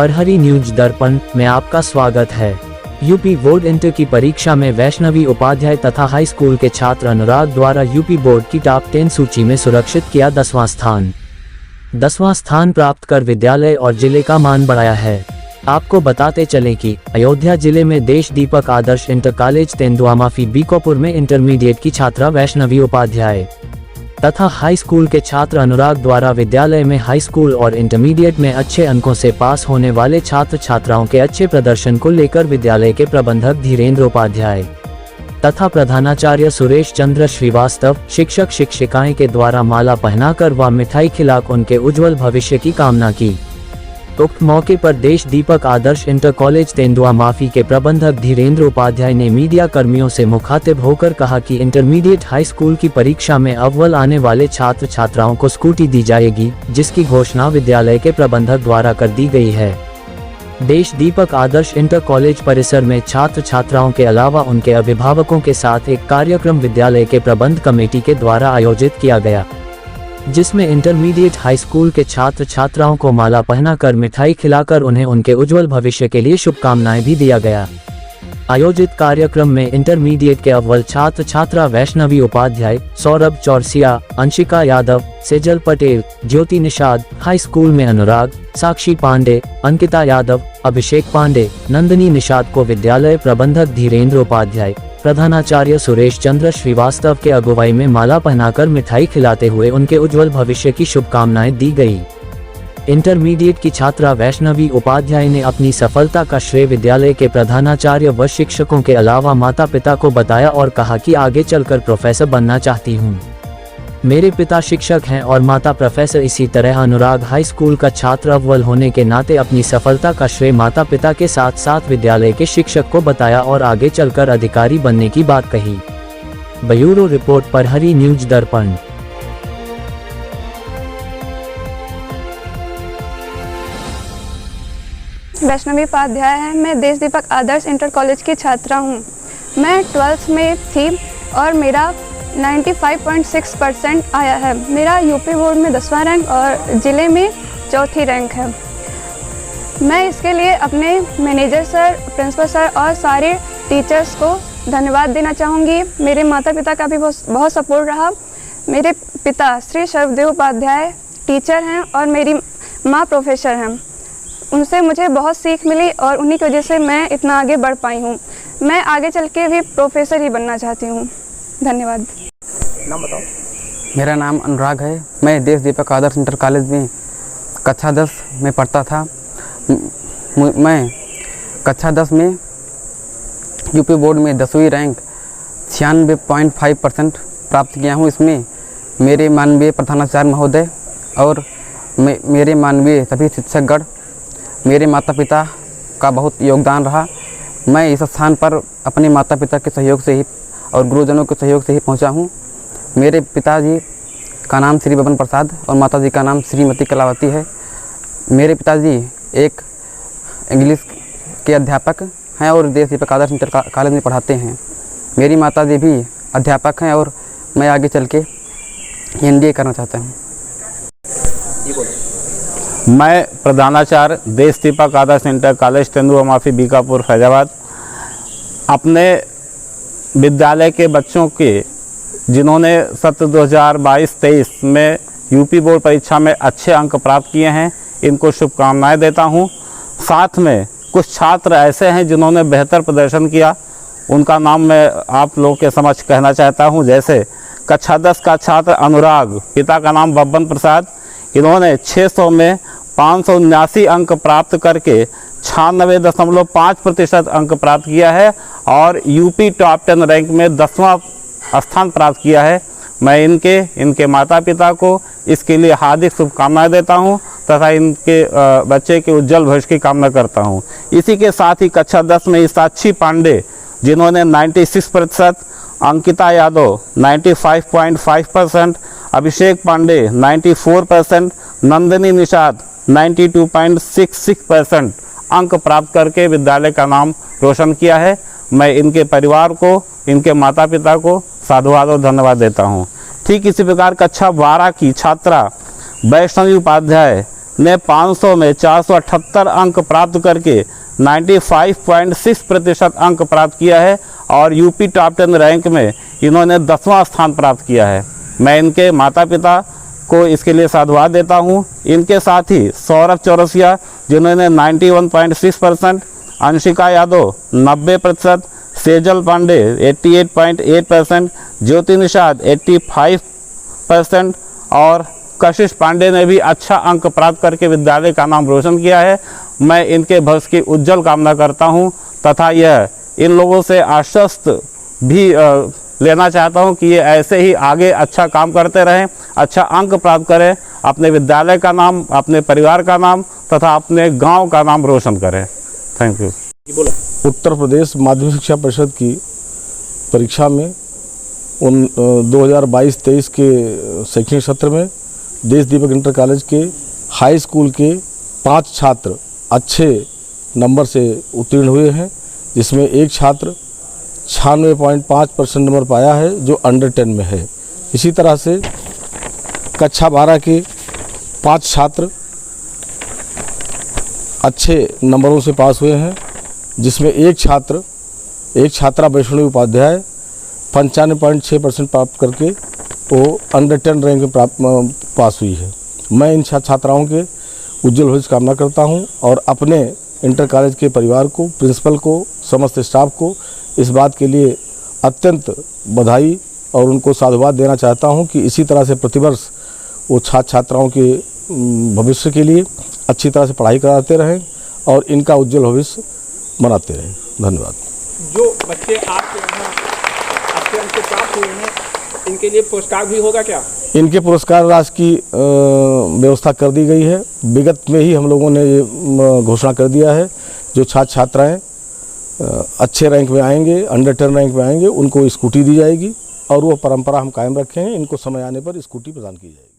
प्रहरी न्यूज दर्पण में आपका स्वागत है। यूपी बोर्ड इंटर की परीक्षा में वैष्णवी उपाध्याय तथा हाई स्कूल के छात्र अनुराग द्वारा यूपी बोर्ड की टॉप 10 सूची में सुरक्षित किया 10वां स्थान। 10वां स्थान प्राप्त कर विद्यालय और जिले का मान बढ़ाया है। आपको बताते चलें कि अयोध्या जिले में देश दीपक आदर्श इंटर कॉलेज तेंदुआ माफी बीकापुर में इंटरमीडिएट की छात्रा वैष्णवी उपाध्याय तथा हाई स्कूल के छात्र अनुराग द्वारा विद्यालय में हाई स्कूल और इंटरमीडिएट में अच्छे अंकों से पास होने वाले छात्र छात्राओं के अच्छे प्रदर्शन को लेकर विद्यालय के प्रबंधक धीरेन्द्र उपाध्याय तथा प्रधानाचार्य सुरेश चंद्र श्रीवास्तव, शिक्षक शिक्षिकाएं के द्वारा माला पहनाकर व मिठाई खिलाकर उनके उज्जवल भविष्य की कामना की। उक्त मौके पर देश दीपक आदर्श इंटर कॉलेज तेंदुआ माफी के प्रबंधक धीरेन्द्र उपाध्याय ने मीडिया कर्मियों से मुखातिब होकर कहा कि इंटरमीडिएट हाई स्कूल की परीक्षा में अव्वल आने वाले छात्र छात्राओं को स्कूटी दी जाएगी, जिसकी घोषणा विद्यालय के प्रबंधक द्वारा कर दी गई है। देश दीपक आदर्श इंटर कॉलेज परिसर में छात्र छात्राओं के अलावा उनके अभिभावकों के साथ एक कार्यक्रम विद्यालय के प्रबंध कमेटी के द्वारा आयोजित किया गया, जिसमें इंटरमीडिएट हाई स्कूल के छात्र छात्राओं को माला पहनाकर मिठाई खिलाकर उन्हें उनके उज्जवल भविष्य के लिए शुभकामनाएं भी दिया गया। आयोजित कार्यक्रम में इंटरमीडिएट के अव्वल छात्र छात्रा वैष्णवी उपाध्याय, सौरभ चौरसिया, अंशिका यादव, सेजल पटेल, ज्योति निषाद, हाई स्कूल में अनुराग, साक्षी पांडे, अंकिता यादव, अभिषेक पांडे, नंदिनी निषाद को विद्यालय प्रबंधक धीरेन्द्र उपाध्याय, प्रधानाचार्य सुरेश चंद्र श्रीवास्तव के अगुवाई में माला पहनाकर मिठाई खिलाते हुए उनके उज्जवल भविष्य की शुभकामनाएं दी गई। इंटरमीडिएट की छात्रा वैष्णवी उपाध्याय ने अपनी सफलता का श्रेय विद्यालय के प्रधानाचार्य व शिक्षकों के अलावा माता पिता को बताया और कहा कि आगे चलकर प्रोफेसर बनना चाहती हूं। मेरे पिता शिक्षक हैं और माता प्रोफेसर। इसी तरह अनुराग हाई स्कूल का छात्र अव्वल होने के नाते अपनी सफलता का श्रेय माता पिता के साथ साथ विद्यालय के शिक्षक को बताया और आगे चलकर अधिकारी बनने की बात कही। ब्यूरो रिपोर्ट प्रहरी न्यूज दर्पण। वैष्णवी उपाध्याय है। मैं देश दीपक आदर्श इंटर कॉलेज की छात्रा हूँ। मैं 12th में थी और मेरा 95.6% आया है। मेरा यूपी बोर्ड में 10वां रैंक और ज़िले में 4थी रैंक है। मैं इसके लिए अपने मैनेजर सर, प्रिंसिपल सर और सारे टीचर्स को धन्यवाद देना चाहूँगी। मेरे माता पिता का भी बहुत सपोर्ट रहा। मेरे पिता श्री सर्वदेव उपाध्याय टीचर हैं और मेरी माँ प्रोफेसर हैं। उनसे मुझे बहुत सीख मिली और उन्हीं की वजह से मैं इतना आगे बढ़ पाई हूँ। मैं आगे चल के भी प्रोफेसर ही बनना चाहती हूँ। धन्यवाद। नाम बताओ। मेरा नाम अनुराग है। मैं देश दीपक आदर्श इंटर कॉलेज में कक्षा 10 में पढ़ता था। मैं कक्षा 10 में यूपी बोर्ड में 10वीं रैंक 96.5% प्राप्त किया हूँ। इसमें मेरे माननीय प्रधानाचार्य महोदय और मेरे माननीय सभी शिक्षकगण, मेरे माता पिता का बहुत योगदान रहा। मैं इस स्थान पर अपने माता पिता के सहयोग से ही और गुरुजनों के सहयोग से ही पहुंचा हूं। मेरे पिताजी का नाम श्री बबन प्रसाद और माताजी का नाम श्रीमती कलावती है। मेरे पिताजी एक इंग्लिश के अध्यापक हैं और देश दीपक आदर्श इंटर कॉलेज में पढ़ाते हैं। मेरी माताजी भी अध्यापक हैं और मैं आगे चल के MBA करना चाहता हूँ। मैं प्रधानाचार्य देश दीपक आदर्श इंटर कॉलेज तेंदुआ माफी बीकापुर फैजाबाद अपने विद्यालय के बच्चों के जिन्होंने सत्र 2022-23 में यूपी बोर्ड परीक्षा में अच्छे अंक प्राप्त किए हैं, इनको शुभकामनाएं देता हूं। साथ में कुछ छात्र ऐसे हैं जिन्होंने बेहतर प्रदर्शन किया, उनका नाम मैं आप लोगों के समक्ष कहना चाहता हूं। जैसे कक्षा 10 का छात्र अनुराग, पिता का नाम बब्बन प्रसाद, इन्होंने 600 में 579 अंक प्राप्त करके 96.5% अंक प्राप्त किया है और यूपी टॉप 10 रैंक में 10वां स्थान प्राप्त किया है। मैं इनके माता पिता को इसके लिए हार्दिक शुभकामनाएं देता हूं तथा इनके बच्चे के उज्जवल भविष्य की कामना करता हूं। इसी के साथ ही कक्षा 10 में साक्षी पांडे जिन्होंने 96%, अंकिता यादव 95.5%, अभिषेक पांडे 94%, नंदिनी निषाद 92.66% अंक प्राप्त करके विद्यालय का नाम रोशन किया है। मैं इनके परिवार को, इनके माता पिता को साधुवाद और धन्यवाद देता हूं। ठीक इसी प्रकार कक्षा 12 की छात्रा वैष्णवी उपाध्याय ने 500 में 478 अंक प्राप्त करके 95.6% अंक प्राप्त किया है और यूपी टॉप 10 रैंक में इन्होंने 10वां स्थान प्राप्त किया है। मैं इनके माता पिता को इसके लिए साधुवाद देता हूँ। इनके साथ ही सौरभ चौरसिया जिन्होंने 91.6%, अंशिका यादव 90%, सेजल पांडे 88.8%, ज्योति निषाद 85% और कशिश पांडे ने भी अच्छा अंक प्राप्त करके विद्यालय का नाम रोशन किया है। मैं इनके भविष्य की उज्जवल कामना करता हूं तथा यह इन लोगों से आश्वस्त भी लेना चाहता हूं कि ये ऐसे ही आगे अच्छा काम करते रहें, अच्छा अंक प्राप्त करें, अपने विद्यालय का नाम, अपने परिवार का नाम तथा अपने गांव का नाम रोशन करें। Thank you. उत्तर प्रदेश माध्यमिक शिक्षा परिषद की परीक्षा में 2022-23 के शैक्षणिक सत्र में देश दीपक इंटर कॉलेज के हाई स्कूल के 5 छात्र अच्छे नंबर से उत्तीर्ण हुए हैं, जिसमें एक छात्र 96.5% नंबर पाया है जो अंडर 10 में है। इसी तरह से कक्षा 12 के 5 छात्र अच्छे नंबरों से पास हुए हैं, जिसमें एक छात्रा वैष्णवी उपाध्याय 95.6% प्राप्त करके वो अंडर 10 रैंक में पास हुई है। मैं इन छात्राओं के उज्जवल भविष्य कामना करता हूं और अपने इंटर कॉलेज के परिवार को, प्रिंसिपल को, समस्त स्टाफ को इस बात के लिए अत्यंत बधाई और उनको साधुवाद देना चाहता हूं कि इसी तरह से प्रतिवर्ष वो छात्राओं के भविष्य के लिए अच्छी तरह से पढ़ाई कराते रहें और इनका उज्जवल भविष्य बनाते रहें। धन्यवाद। जो बच्चे आपके यहाँ अच्छे अंक प्राप्त हुए हैं, इनके लिए पुरस्कार भी होगा क्या? इनके पुरस्कार राशि की व्यवस्था कर दी गई है। विगत में ही हम लोगों ने ये घोषणा कर दिया है, जो छात्राएं अच्छे रैंक में आएंगे, अंडर 10 रैंक में आएंगे, उनको स्कूटी दी जाएगी और वो परंपरा हम कायम रखेंगे। इनको समय आने पर स्कूटी प्रदान की जाएगी।